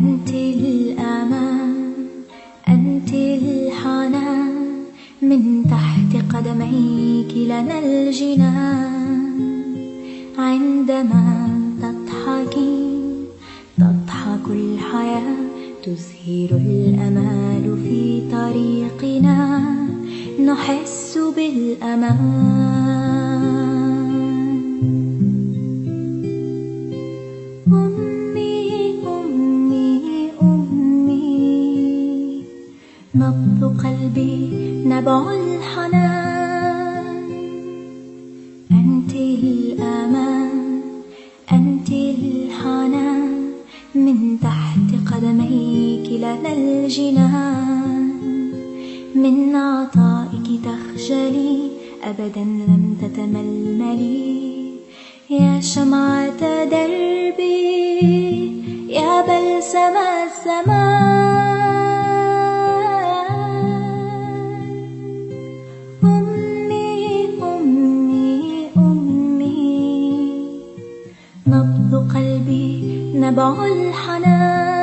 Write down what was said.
أنت الأمان، أنت الحنان، من تحت قدميك لنا الجنان. عندما تضحكي تضحك الحياة، تزهر الأمال في طريقنا، نحس بالأمان. أمي أمي أمي، نبض قلبي نبع الحنان. أنت الأمان، أنت الحنان، من تحت قدميك لنا الجنان. من عطائك تخجلي، أبدا لم تتململي، يا شمعة دربي، يا بلسم الزمان. أمي أمي أمي، نبض قلبي نبع الحنان.